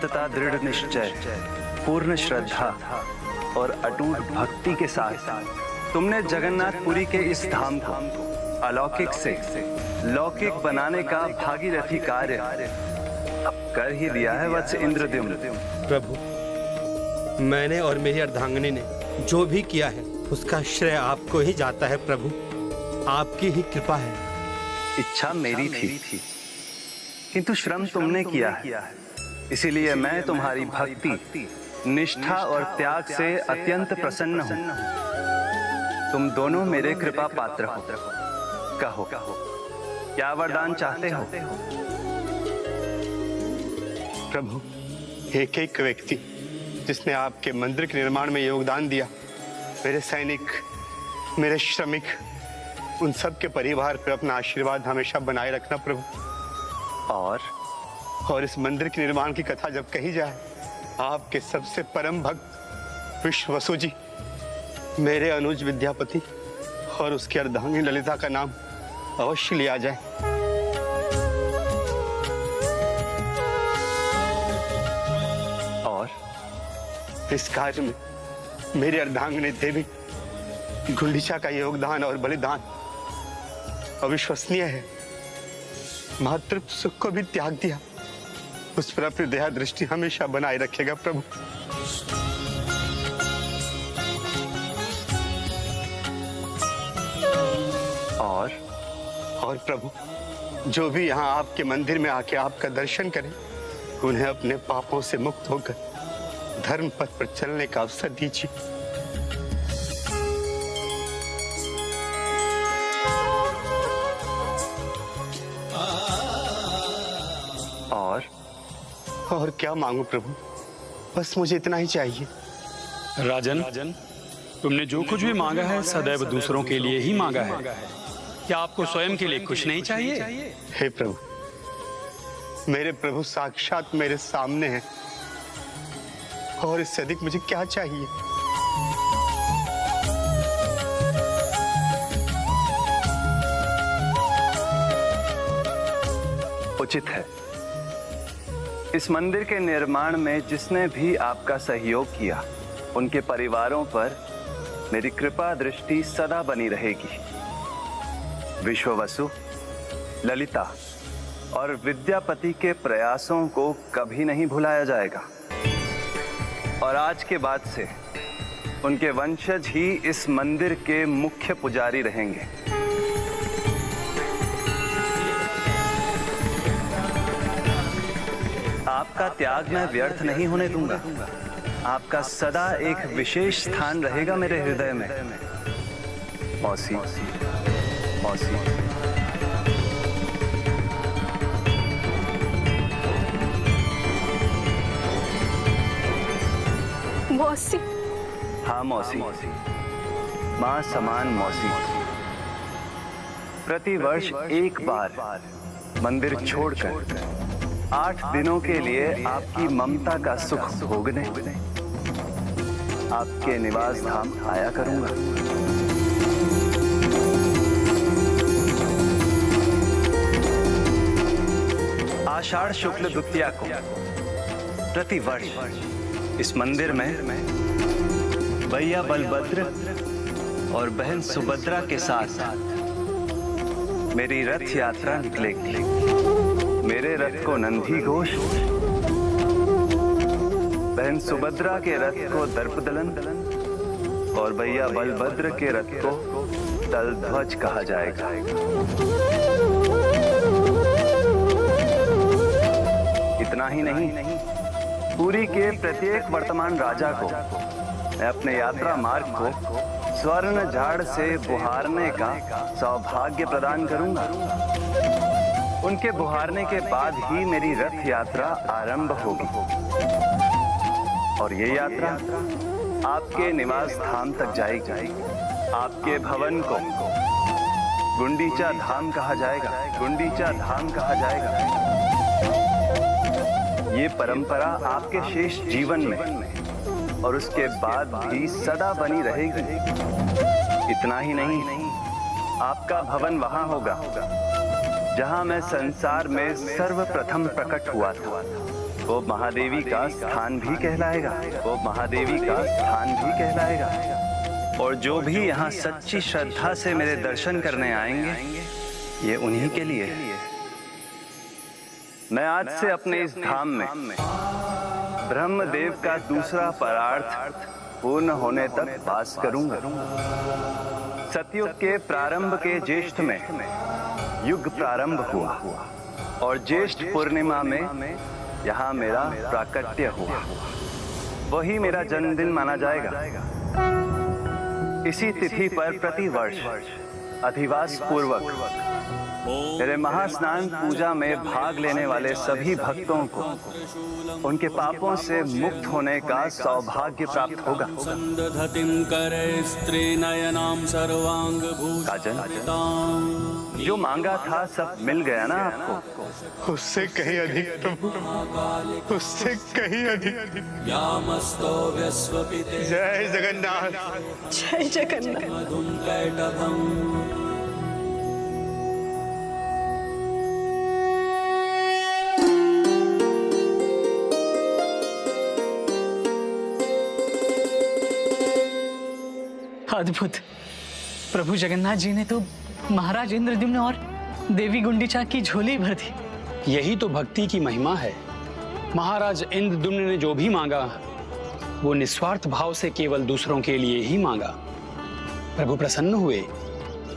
अंततः दृढ़ निश्चय, पूर्ण श्रद्धा और अटूट भक्ति के साथ तुमने जगन्नाथपुरी के इस धाम को अलौकिक से लौकिक बनाने का भागीरथी कार्य अब कर ही दिया है वत्स इंद्रद्युम्न। प्रभु, मैंने और मेरी अर्धांगिनी ने जो भी किया है उसका श्रेय आपको ही जाता है प्रभु। आपकी ही कृपा है। इच्छा मेरी थी, किंतु श्रम तुमने किया है, इसीलिए मैं तुम्हारी भक्ति, निष्ठा और त्याग से अत्यंत प्रसन्न हूं। तुम दोनों मेरे कृपा पात्र हो। कहो, क्या वरदान चाहते हो? प्रभु, एक एक व्यक्ति जिसने आपके मंदिर के निर्माण में योगदान दिया, मेरे सैनिक, मेरे श्रमिक, उन सब के परिवार पर अपना आशीर्वाद हमेशा बनाए रखना प्रभु। और इस मंदिर के निर्माण की कथा जब कही जाए, आपके सबसे परम भक्त विश्ववसु जी, मेरे अनुज विद्यापति और उसकी अर्धांगिनी ललिता का नाम अवश्य लिया जाए। और इस कार्य में मेरी अर्धांगिनी देवी गुंडीचा का योगदान और बलिदान अविश्वसनीय है। मातृ सुख को भी त्याग दिया, उस पर अपनी दया दृष्टि हमेशा बनाए रखेगा प्रभु। और प्रभु, जो भी यहाँ आपके मंदिर में आके आपका दर्शन करे, उन्हें अपने पापों से मुक्त होकर धर्म पथ पर चलने का अवसर दीजिए। और क्या मांगू प्रभु, बस मुझे इतना ही चाहिए। राजन, तुमने जो कुछ भी मांगा है सदैव दूसरों के लिए ही मांगा है। क्या आपको स्वयं के लिए कुछ नहीं चाहिए? हे प्रभु, मेरे प्रभु साक्षात मेरे सामने हैं, और इससे अधिक मुझे क्या चाहिए? उचित है, इस मंदिर के निर्माण में जिसने भी आपका सहयोग किया, उनके परिवारों पर मेरी कृपा दृष्टि सदा बनी रहेगी। विश्ववसु, ललिता और विद्यापति के प्रयासों को कभी नहीं भुलाया जाएगा, और आज के बाद से उनके वंशज ही इस मंदिर के मुख्य पुजारी रहेंगे। आपका त्याग मैं व्यर्थ नहीं होने दूंगा। आपका सदा एक विशेष स्थान रहेगा मेरे हृदय में। मौसी, मौसी, मौसी। हाँ मौसी, माँ समान मौसी। प्रतिवर्ष एक बार मंदिर छोड़कर 8 दिनों के लिए आपकी ममता का सुख भोगने आपके निवास धाम आया करूंगा। आषाढ़ शुक्ल द्वितीया को प्रतिवर्ष इस मंदिर में भैया बलभद्र और बहन सुभद्रा के साथ मेरी रथ यात्रा निकलेगी। मेरे रथ को नंदी घोष, बहन सुभद्रा के रथ को दर्पदलन और भैया बलभद्र के रथ को दलध्वज कहा जाएगा। इतना ही नहीं, पुरी के प्रत्येक वर्तमान राजा को मैं अपने यात्रा मार्ग को स्वर्ण झाड़ से बुहारने का सौभाग्य प्रदान करूंगा। उनके बुहारने के बाद ही मेरी रथ यात्रा आरंभ होगी, और ये यात्रा आपके निवास धाम तक जाएगी। आपके भवन को गुंडीचा धाम कहा जाएगा, गुंडीचा धाम कहा जाएगा। ये परंपरा आपके शेष जीवन में और उसके बाद भी सदा बनी रहेगी। इतना ही नहीं, आपका भवन वहां होगा जहां मैं संसार में सर्वप्रथम प्रकट हुआ था। वो महादेवी का स्थान भी कहलाएगा, वो महादेवी का स्थान भी कहलाएगा। और जो भी यहाँ सच्ची श्रद्धा से मेरे दर्शन करने आएंगे, ये उन्हीं के लिए है। मैं आज से अपने इस धाम में ब्रह्मदेव का दूसरा परार्थ पूर्ण होने तक वास करूंगा। सतयुग के प्रारंभ के ज्येष्ठ में युग प्रारंभ हुआ और ज्येष्ठ पूर्णिमा में यहाँ मेरा प्राकट्य हुआ। वही मेरा जन्मदिन माना जाएगा। इसी तिथि पर प्रतिवर्ष अधिवास पूर्वक मेरे महास्नान पूजा में भाग लेने वाले सभी भक्तों को उनके पापों से मुक्त होने का सौभाग्य प्राप्त होगा। काजल, जो मांगा था सब मिल गया ना आपको? उससे कहीं अधिक प्रभु, उससे कहीं अधिक। जय जगन्नाथ, जय जगन्नाथ। अद्भुत। प्रभु जगन्नाथ जी ने तो महाराज इंद्रद्युम्न और देवी गुंडीचा की झोली भर दी। यही तो भक्ति की महिमा है। महाराज इंद्रद्युम्न ने जो भी मांगा वो निस्वार्थ भाव से केवल दूसरों के लिए ही मांगा। प्रभु प्रसन्न हुए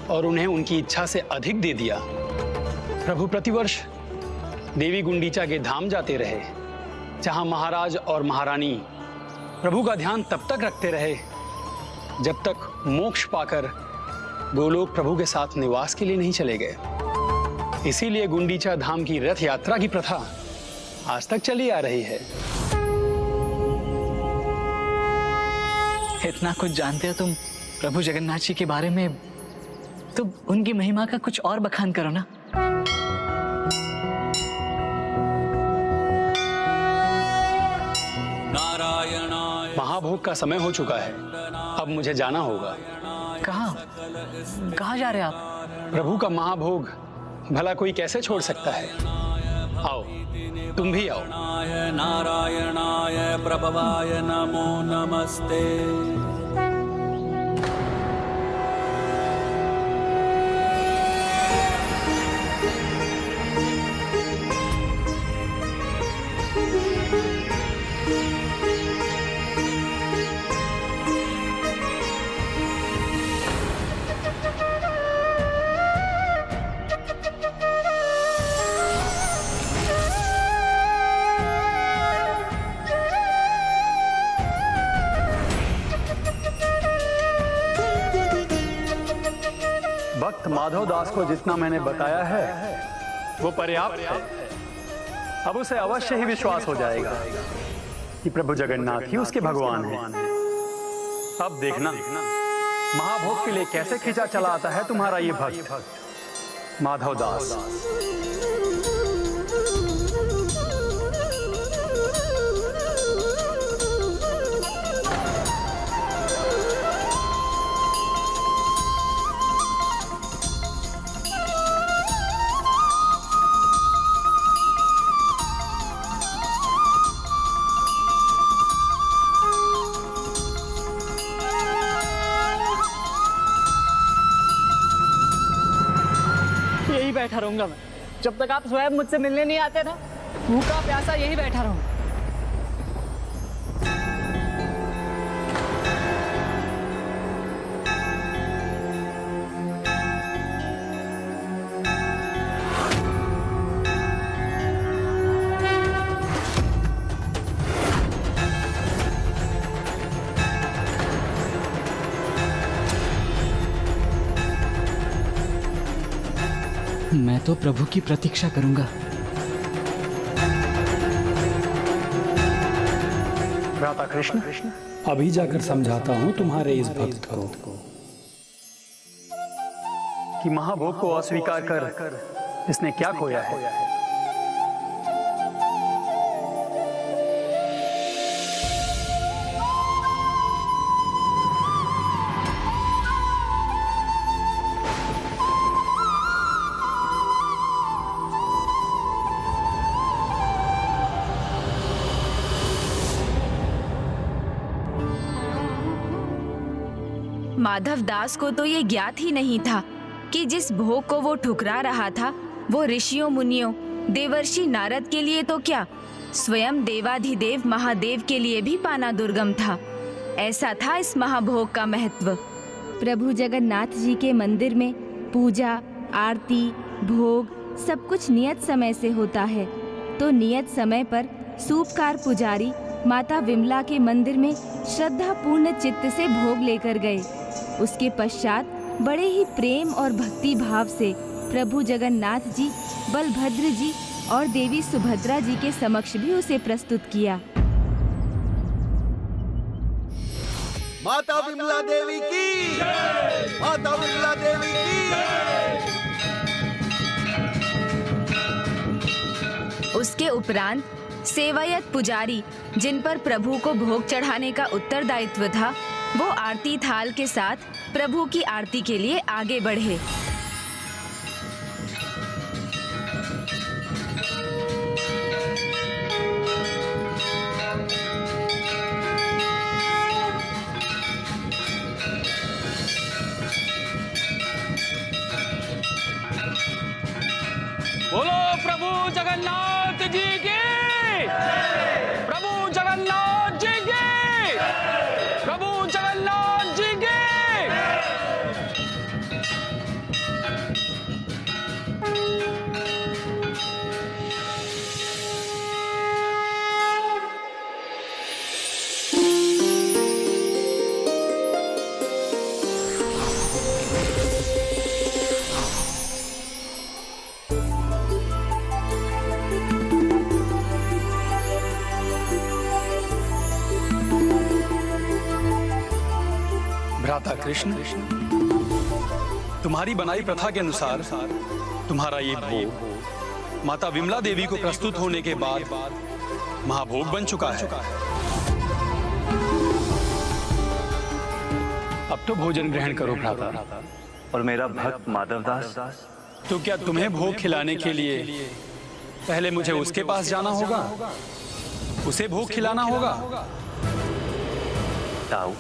और उन्हें उनकी इच्छा से अधिक दे दिया। प्रभु प्रतिवर्ष देवी गुंडीचा के धाम जाते रहे, जहां महाराज और महारानी प्रभु का ध्यान तब तक रखते रहे जब तक मोक्ष पाकर वो लोग प्रभु के साथ निवास के लिए नहीं चले गए। इसीलिए गुंडीचा धाम की रथ यात्रा की प्रथा आज तक चली आ रही है। इतना कुछ जानते हो तुम प्रभु जगन्नाथ जी के बारे में, तो उनकी महिमा का कुछ और बखान करो ना। महाभोग का समय हो चुका है, अब मुझे जाना होगा। कहाँ जा रहे हैं आप? प्रभु का महाभोग भला कोई कैसे छोड़ सकता है? आओ, तुम भी आओ। नारायणाय प्रभवाय नमो नमस्ते। भक्त माधव दास को जितना मैंने बताया है वो पर्याप्त है। अब उसे अवश्य ही विश्वास हो जाएगा कि प्रभु जगन्नाथ ही उसके भगवान हैं। अब देखना महाभोग के लिए कैसे खींचा चला आता है तुम्हारा ये भक्त माधव दास। यही बैठा रहूंगा मैं, जब तक आप स्वयं मुझसे मिलने नहीं आते ना। भूखा प्यासा यही बैठा रहूंगा। मैं तो प्रभु की प्रतीक्षा करूंगा। भ्राता कृष्ण, अभी जाकर समझाता हूं तुम्हारे इस भक्त को कि महाभोग को अस्वीकार कर इसने क्या खोया है। माधव दास को तो ये ज्ञात ही नहीं था कि जिस भोग को वो ठुकरा रहा था वो ऋषियों मुनियों देवर्षि नारद के लिए तो क्या, स्वयं देवाधिदेव महादेव के लिए भी पाना दुर्गम था। ऐसा था इस महाभोग का महत्व। प्रभु जगन्नाथ जी के मंदिर में पूजा, आरती, भोग सब कुछ नियत समय से होता है। तो नियत समय पर सूपकार पुजारी माता विमला के मंदिर में श्रद्धा पूर्ण चित्त से भोग लेकर गए। उसके पश्चात बड़े ही प्रेम और भक्ति भाव से प्रभु जगन्नाथ जी, बलभद्र जी और देवी सुभद्रा जी के समक्ष भी उसे प्रस्तुत किया। माता विमला देवी की जय! माता विमला देवी की जय! उसके उपरांत सेवायत पुजारी, जिन पर प्रभु को भोग चढ़ाने का उत्तरदायित्व था, वो आरती थाल के साथ प्रभु की आरती के लिए आगे बढ़े। बोलो प्रभु जगन्नाथ जी की, प्रभु जगन्नाथ जी की, प्रभु जगन्नाथ जी की। भ्राता कृष्ण, तुम्हारी बनाई प्रथा के अनुसार तुम्हारा ये भोग माता विमला देवी को प्रस्तुत होने के बाद महाभोग बन चुका है। अब तो भोजन ग्रहण करो भ्राता। और मेरा भक्त माधव दास, तो क्या तुम्हें भोग खिलाने के लिए पहले मुझे उसके पास जाना होगा, उसे भोग खिलाना होगा? ताऊ,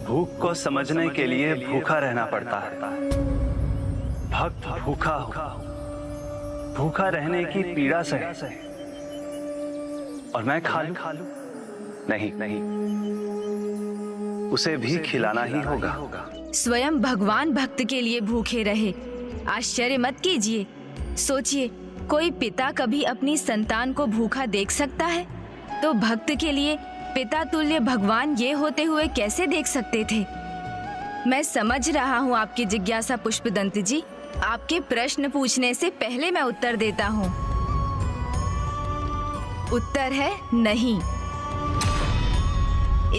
भूख को समझने के लिए भूखा रहना पड़ता है। भक्त भूखा हो, भूखा रहने की पीड़ा सहे, और मैं खा लूं? नहीं, उसे भी खिलाना ही होगा। स्वयं भगवान भक्त के लिए भूखे रहे। आश्चर्य मत कीजिए। सोचिए, कोई पिता कभी अपनी संतान को भूखा देख सकता है? तो भक्त के लिए पिता तुल्य भगवान ये होते हुए कैसे देख सकते थे? मैं समझ रहा हूँ आपकी जिज्ञासा पुष्पदंत जी। आपके प्रश्न पूछने से पहले मैं उत्तर देता हूँ। उत्तर है नहीं।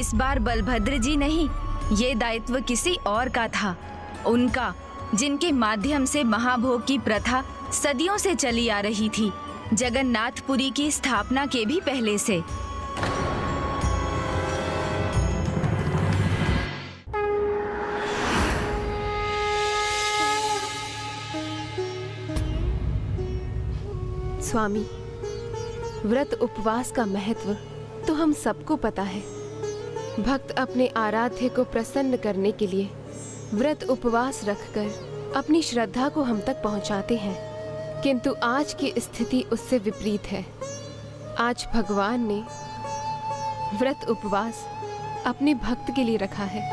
इस बार बलभद्र जी नहीं, ये दायित्व किसी और का था, उनका, जिनके माध्यम से महाभोग की प्रथा सदियों से चली आ रही थी, जगन्नाथपुरी की स्थापना के भी पहले से। स्वामी, व्रत उपवास का महत्व तो हम सबको पता है। भक्त अपने आराध्य को प्रसन्न करने के लिए व्रत उपवास रखकर अपनी श्रद्धा को हम तक पहुंचाते हैं, किंतु आज की स्थिति उससे विपरीत है। आज भगवान ने व्रत उपवास अपने भक्त के लिए रखा है।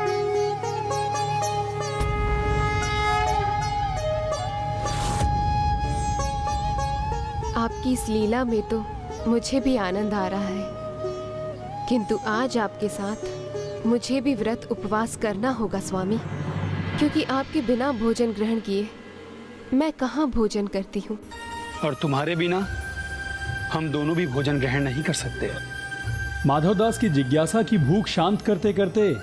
आपकी इस लीला में तो मुझे भी आनंद आ रहा है, किंतु आज आपके साथ मुझे भी व्रत उपवास करना होगा स्वामी, क्योंकि आपके बिना भोजन ग्रहण किए मैं कहाँ भोजन करती हूँ। और तुम्हारे बिना हम दोनों भी भोजन ग्रहण नहीं कर सकते। माधवदास की जिज्ञासा की भूख शांत करते करते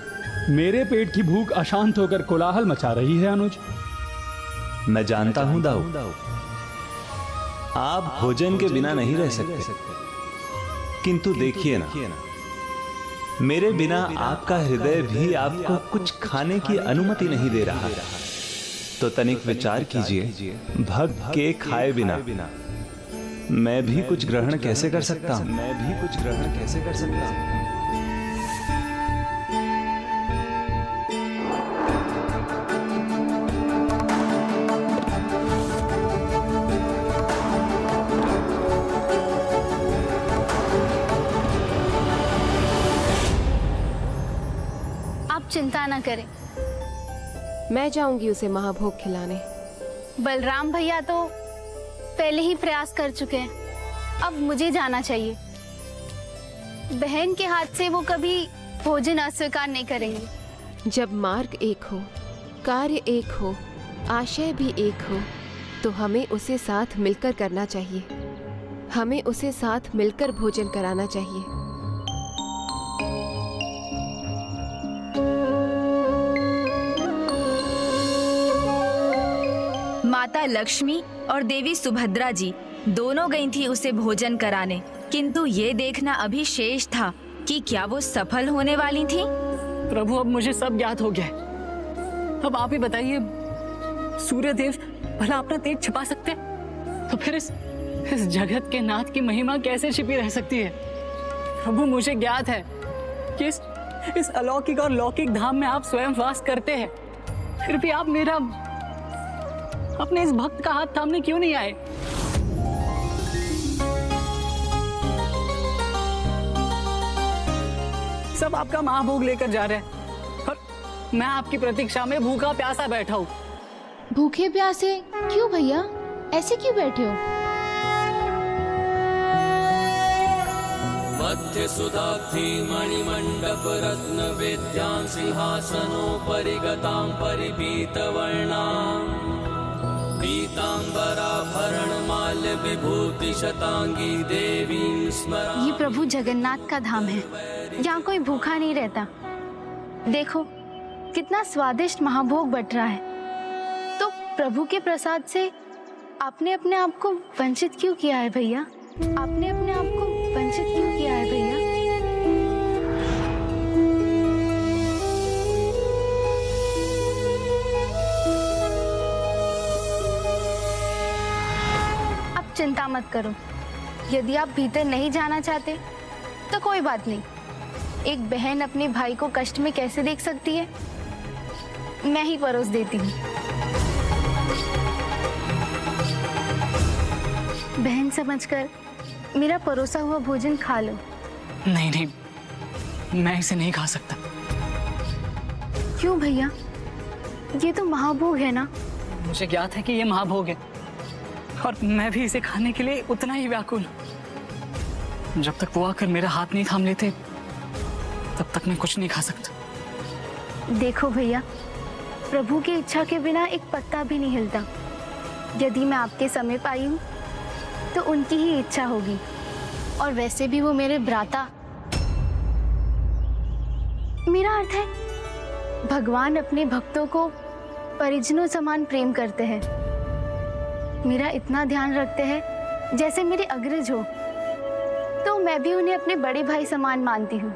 मेरे पेट की भूख अशांत होकर कोलाहल मचा रही है। अनुज, मैं जानता हूं दाऊ, आप भोजन के बिना नहीं रह सकते, किंतु देखिए ना, मेरे बिना आपका हृदय भी आपको कुछ खाने की अनुमति नहीं दे रहा। तो तनिक विचार कीजिए, भक्त के खाए बिना मैं भी कुछ ग्रहण कैसे कर सकता हूं? आप चिंता ना करें। मैं जाऊंगी उसे महाभोग खिलाने। बलराम भैया तो पहले ही प्रयास कर चुके हैं, अब मुझे जाना चाहिए। बहन के हाथ से वो कभी भोजन अस्वीकार नहीं करेंगे। जब मार्ग एक हो, कार्य एक हो, आशय भी एक हो, तो हमें उसे साथ मिलकर करना चाहिए। हमें उसे साथ मिलकर भोजन कराना चाहिए। माता लक्ष्मी और देवी सुभद्रा जी दोनों गई थी उसे भोजन कराने, किंतु ये देखना अभी शेष था कि क्या वो सफल होने वाली थी। प्रभु अब मुझे सब ज्ञात हो गया। अब आप ही बताइए, सूर्यदेव भला अपना तेज छिपा सकते, तो फिर इस जगत के नाथ की महिमा कैसे छिपी रह सकती है। प्रभु मुझे ज्ञात है कि इस अलौकिक और लौकिक धाम में आप स्वयं वास करते हैं, फिर भी आप मेरा अपने इस भक्त का हाथ थामने क्यों नहीं आए। सब आपका महाभोग लेकर जा रहे हैं और मैं आपकी प्रतीक्षा में भूखा प्यासा बैठा हूँ। भूखे प्यासे क्यों भैया, ऐसे क्यों बैठे हो? मध्य सुधाब्धि मणिमंडप रत्न वेद्यां सिंहासनोपरि गतां परिपीत वर्णां पीतांबराभरण माल्य विभूति शतांगी देवी स्मरा। ये प्रभु जगन्नाथ का धाम है, यहाँ कोई भूखा नहीं रहता। देखो कितना स्वादिष्ट महाभोग बट रहा है। तो प्रभु के प्रसाद से आपने अपने आप को वंचित क्यों किया है भैया? आपने अपने आप को वंचित क्यों किया है भैया? आप चिंता मत करो, यदि आप भीतर नहीं जाना चाहते तो कोई बात नहीं। एक बहन अपने भाई को कष्ट में कैसे देख सकती है, मैं ही परोस देती हूँ। बहन समझकर मेरा परोसा हुआ भोजन खा लो। नहीं नहीं, मैं इसे नहीं खा सकता। क्यों भैया, ये तो महाभोग है ना। मुझे ज्ञात है कि ये महाभोग है और मैं भी इसे खाने के लिए उतना ही व्याकुल हूँ। जब तक वो आकर मेरा हाथ नहीं थाम लेते तब तक मैं कुछ नहीं खा सकता। देखो भैया, प्रभु की इच्छा के बिना एक पत्ता भी नहीं हिलता। यदि मैं आपके समीप आई हूँ तो उनकी ही इच्छा होगी, और वैसे भी वो मेरे भ्राता। मेरा अर्थ है भगवान अपने भक्तों को परिजनों समान प्रेम करते हैं, मेरा इतना ध्यान रखते हैं जैसे मेरे अग्रज हो। तो मैं भी उन्हें अपने बड़े भाई समान मानती हूँ,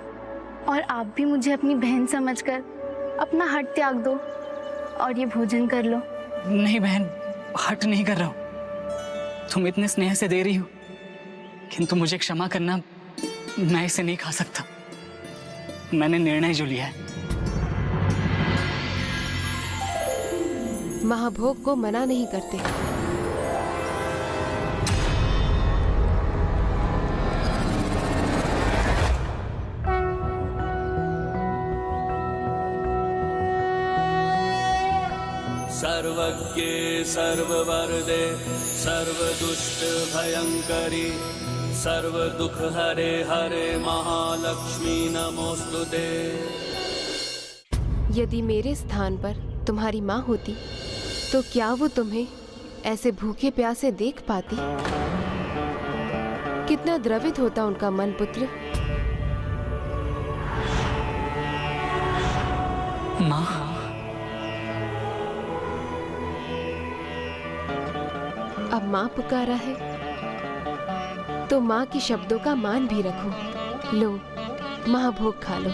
और आप भी मुझे अपनी बहन समझकर अपना हट त्याग दो और ये भोजन कर लो। नहीं बहन, हट नहीं कर रहा हूँ। तुम इतने स्नेह से दे रही हो, किंतु मुझे क्षमा करना, मैं इसे नहीं खा सकता। मैंने निर्णय जो लिया है। महाभोग को मना नहीं करते। सर्वज्ञे सर्ववरदे सर्वदुष्ट भयंकरी सर्वदुख हरे हरे महालक्ष्मी नमोस्तुते। यदि मेरे स्थान पर तुम्हारी माँ होती तो क्या वो तुम्हें ऐसे भूखे प्यासे देख पाती? कितना द्रवित होता उनका मन पुत्र। माँ, अब माँ पुकारा है तो माँ के शब्दों का मान भी रखो। लो, महाभोग खा लो।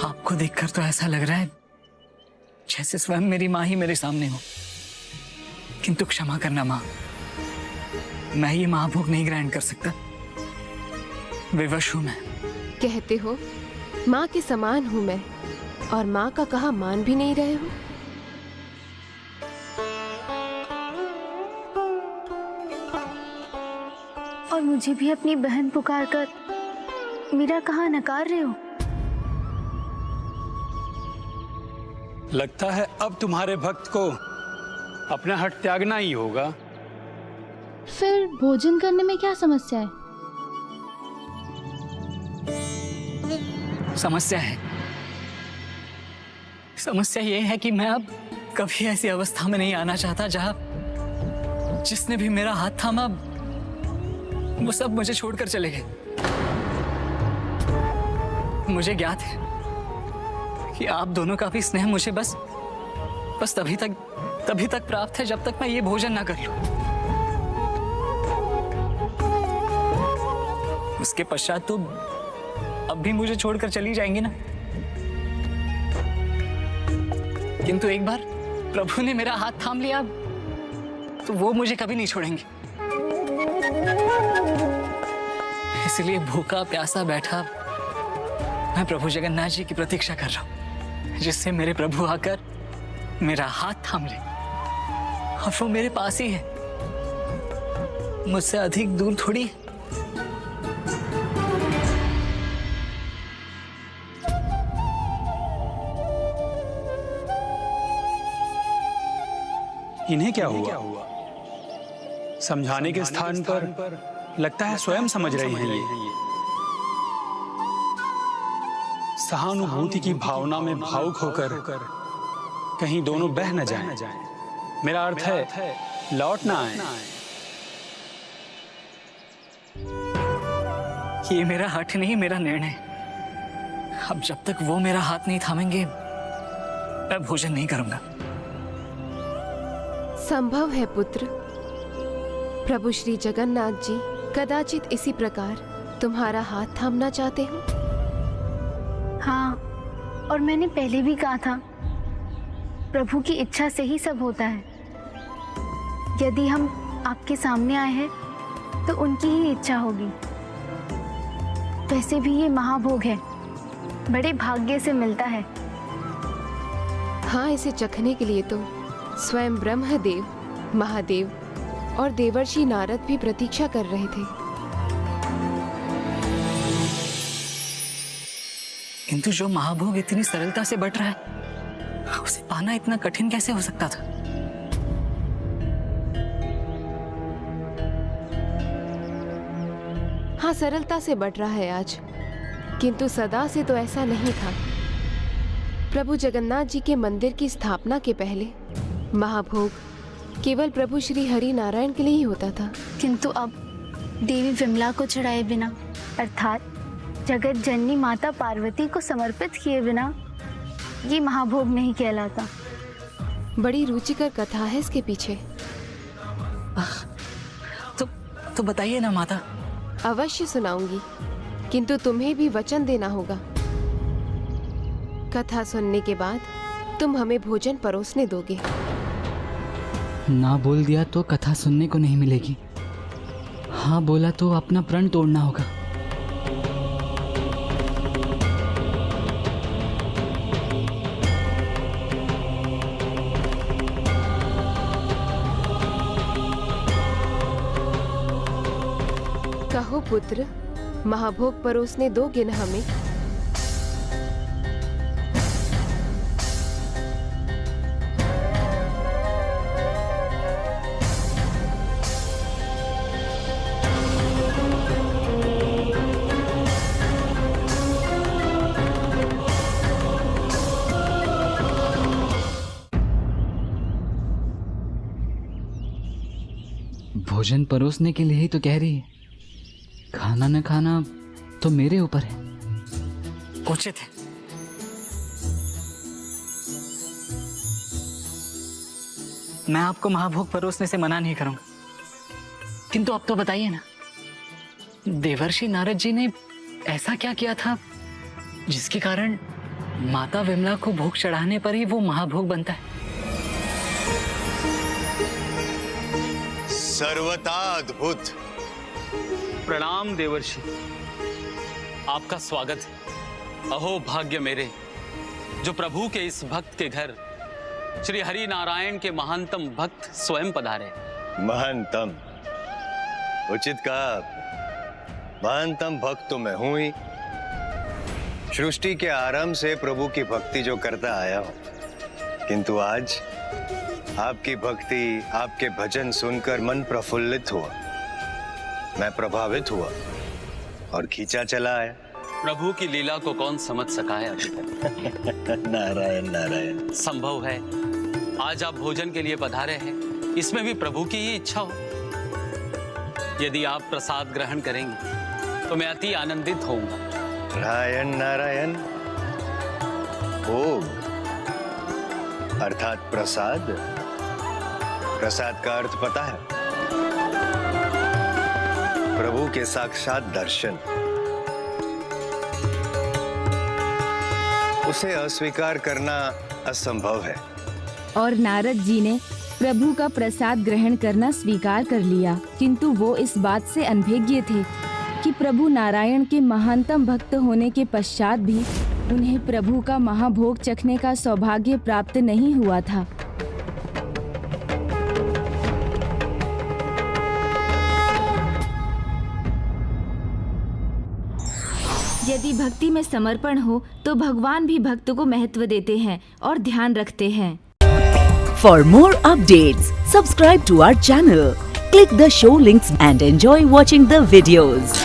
आपको देखकर तो ऐसा लग रहा है जैसे स्वयं मेरी माँ ही मेरे सामने हो, किंतु क्षमा करना माँ, मैं ये महाभोग नहीं ग्रहण कर सकता। विवश हूं मैं। कहते हो माँ के समान हूँ मैं, और माँ का कहा मान भी नहीं रहे हो। और मुझे भी अपनी बहन पुकार कर मेरा कहा नकार रहे हो। लगता है अब तुम्हारे भक्त को अपना हट त्यागना ही होगा। फिर भोजन करने में क्या समस्या है? समस्या ये है कि मैं अब कभी ऐसी अवस्था में नहीं आना चाहता जहां जिसने भी मेरा हाथ थामा वो सब मुझे छोड़कर चले गए। मुझे ज्ञात है कि आप दोनों का भी स्नेह मुझे बस तभी तक प्राप्त है जब तक मैं ये भोजन ना कर लूं। उसके पश्चात तो अब भी मुझे छोड़कर चली जाएंगी ना। किंतु एक बार प्रभु ने मेरा हाथ थाम लिया तो वो मुझे कभी नहीं छोड़ेंगे। इसलिए भूखा प्यासा बैठा मैं प्रभु जगन्नाथ जी की प्रतीक्षा कर रहा हूं, जिससे मेरे प्रभु आकर मेरा हाथ थाम ले। और वो मेरे पास ही है, मुझसे अधिक दूर थोड़ी है। इन्हें क्या हुआ? समझाने के स्थान पर लगता है स्वयं समझ रहे हैं ये। सहानुभूति की भावना में भावुक होकर कहीं दोनों बह न जाएं। मेरा अर्थ है लौट ना आए। ये मेरा हठ नहीं, मेरा निर्णय। अब जब तक वो मेरा हाथ नहीं थामेंगे मैं भोजन नहीं करूंगा। संभव है पुत्र, प्रभु श्री जगन्नाथ जी कदाचित इसी प्रकार तुम्हारा हाथ थामना चाहते हो। हाँ, और मैंने पहले भी कहा था, प्रभु की इच्छा से ही सब होता है। यदि हम आपके सामने आए हैं तो उनकी ही इच्छा होगी। वैसे भी ये महाभोग है, बड़े भाग्य से मिलता है। हाँ, इसे चखने के लिए तो स्वयं ब्रह्मदेव, महादेव और देवर्षि नारद भी प्रतीक्षा कर रहे थे। किंतु जो महाभोग इतनी सरलता से बट रहा है, उसे पाना इतना कठिन कैसे हो सकता था? हाँ, सरलता से बट रहा है आज, किंतु सदा से तो ऐसा नहीं था। प्रभु जगन्नाथ जी के मंदिर की स्थापना के पहले महाभोग केवल प्रभु श्री हरि नारायण के लिए ही होता था। किंतु अब देवी विमला को चढ़ाए बिना, अर्थात जगत जननी माता पार्वती को समर्पित किए बिना ये महाभोग नहीं कहलाता। बड़ी रुचिकर कथा है इसके पीछे। तो बताइए ना माता। अवश्य सुनाऊंगी, किंतु तुम्हें भी वचन देना होगा। कथा सुनने के बाद तुम हमें भोजन परोसने दोगे। ना बोल दिया तो कथा सुनने को नहीं मिलेगी, हाँ बोला तो अपना प्रण तोड़ना होगा। कहो पुत्र, महाभोग परोसने दोगे न हमें? भोजन परोसने के लिए ही तो कह रही है, खाना न खाना तो मेरे ऊपर है। उचित है। मैं आपको महाभोग परोसने से मना नहीं करूंगा, किंतु अब तो बताइए ना, देवर्षि नारद जी ने ऐसा क्या किया था जिसके कारण माता विमला को भोग चढ़ाने पर ही वो महाभोग बनता है? सर्वथा अद्भुत। प्रणाम देवर्षि, आपका स्वागत है। अहो भाग्य मेरे, जो प्रभु के इस भक्त के घर श्री हरि नारायण के महानतम भक्त स्वयं पधारे। महानतम, उचित कहा। महानतम भक्त तो मैं हूं ही। सृष्टि के आरंभ से प्रभु की भक्ति जो करता आया हूं, किंतु आज आपकी भक्ति, आपके भजन सुनकर मन प्रफुल्लित हुआ, मैं प्रभावित हुआ और खींचा चला आया। प्रभु की लीला को कौन समझ सका है अभी तक? नारायण नारायण। संभव है आज आप भोजन के लिए पधारे हैं, इसमें भी प्रभु की ही इच्छा हो। यदि आप प्रसाद ग्रहण करेंगे तो मैं अति आनंदित होऊंगा। नारायण नारायण। भोग अर्थात प्रसाद। प्रसाद का अर्थ पता है? प्रभु के साक्षात दर्शन। उसे अस्वीकार करना असंभव है। और नारद जी ने प्रभु का प्रसाद ग्रहण करना स्वीकार कर लिया, किंतु वो इस बात से अनभिज्ञ थे कि प्रभु नारायण के महानतम भक्त होने के पश्चात भी उन्हें प्रभु का महाभोग चखने का सौभाग्य प्राप्त नहीं हुआ था। यदि भक्ति में समर्पण हो तो भगवान भी भक्त को महत्व देते हैं और ध्यान रखते हैं। For more updates, subscribe to our channel, click the show links and enjoy watching the videos.